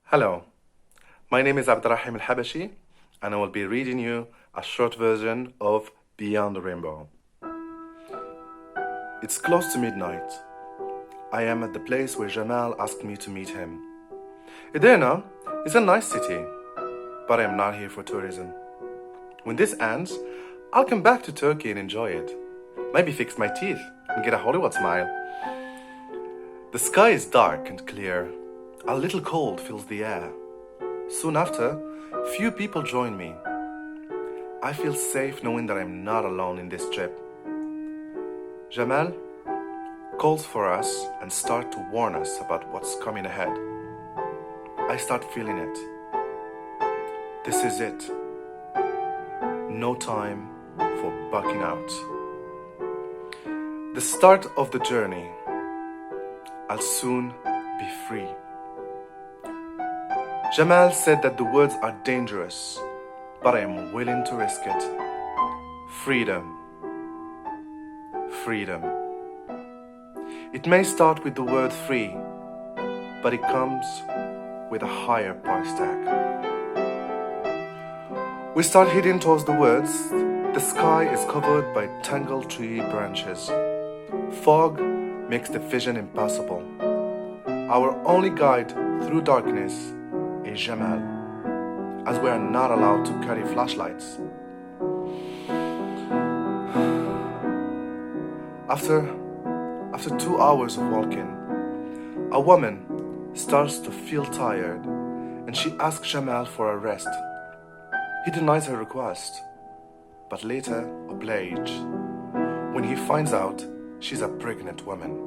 Hello, my name is Abderrahim El Habachi, and I will be reading you a short version of Beyond the Rainbow. It's close to midnight. I am at the place where Jamal asked me to meet him. Dyma is a nice city, but I am not here for tourism. When this ends, I'll come back to Turkey and enjoy it. Maybe fix my teeth and get a Hollywood smile. The sky is dark and clear. A little cold fills the air. Soon after, few people join me. I feel safe knowing that I'm not alone in this trip. Jamal calls for us and starts to warn us about what's coming ahead. I start feeling it. This is it. No time for bucking out. The start of the journey. I'll soon be free. Jamal said that the words are dangerous, but I am willing to risk it. Freedom. Freedom. It may start with the word free, but it comes with a higher price tag. We start heading towards the woods. The sky is covered by tangled tree branches. Fog makes the vision impossible. Our only guide through darkness is Jamal, as we are not allowed to carry flashlights. After 2 hours of walking, a woman starts to feel tired and she asks Jamal for a rest. He denies her request, but later obliges when he finds out she's a pregnant woman.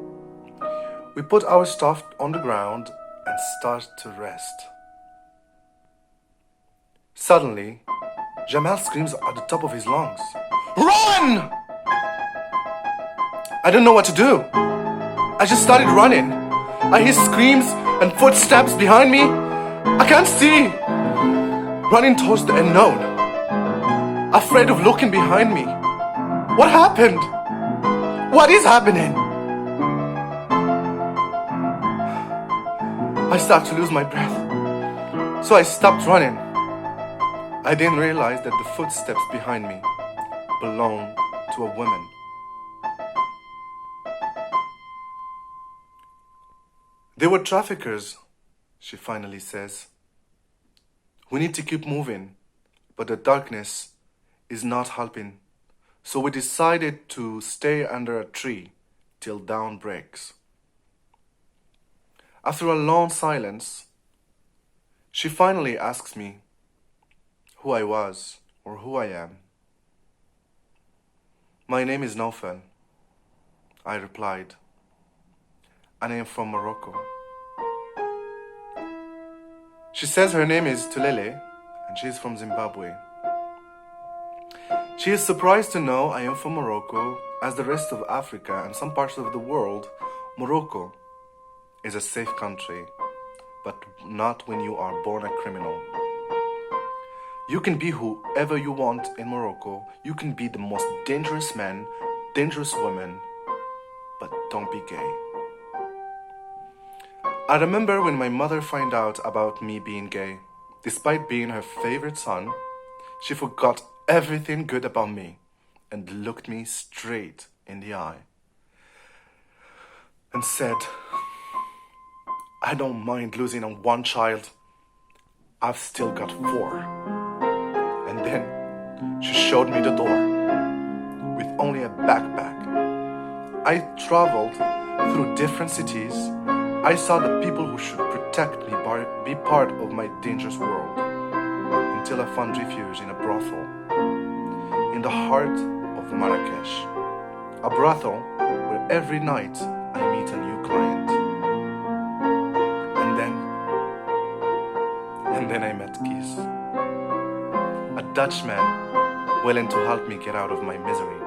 We put our stuff on the ground and start to rest. Suddenly, Jamal screams at the top of his lungs, "Run!" I don't know what to do. I just started running. I hear screams and footsteps behind me. I can't see. Running towards the unknown. Afraid of looking behind me. What happened? What is happening? I start to lose my breath. So I stopped running. I didn't realize that the footsteps behind me belonged to a woman. They were traffickers, she finally says. We need to keep moving, but the darkness is not helping. So we decided to stay under a tree till dawn breaks. After a long silence, she finally asks me who I was or who I am. My name is Naufel, I replied, and I am from Morocco. She says her name is Tulele and she is from Zimbabwe. She is surprised to know I am from Morocco. As the rest of Africa and some parts of the world, Morocco is a safe country, but not when you are born a criminal. You can be whoever you want in Morocco. You can be the most dangerous man, dangerous woman, but don't be gay. I remember when my mother found out about me being gay. Despite being her favorite son, she forgot everything good about me and looked me straight in the eye and said, I don't mind losing one child. I've still got 4. And then she showed me the door with only a backpack. I traveled through different cities. I saw the people who should protect me be part of my dangerous world until I found refuge in a brothel in the heart of Marrakesh, a brothel where every night I meet a new client. And then I met Kees, a Dutchman willing to help me get out of my misery.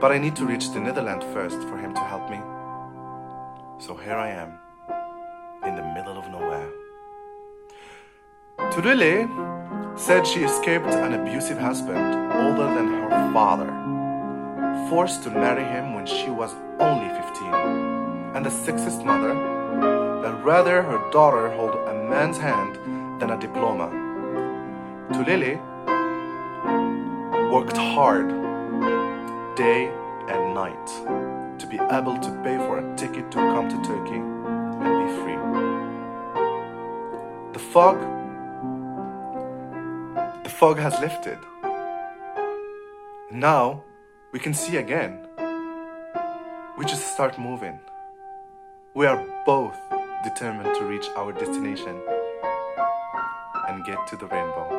But I need to reach the Netherlands first for him to help me. So here I am, in the middle of nowhere. Tulele said she escaped an abusive husband older than her father, forced to marry him when she was only 15, and a sexist mother that rather her daughter hold a man's hand than a diploma. To Lily, worked hard, day and night, to be able to pay for a ticket to come to Turkey and be free. The fog has lifted. Now we can see again. We just start moving. We are both determined to reach our destination and get to the rainbow.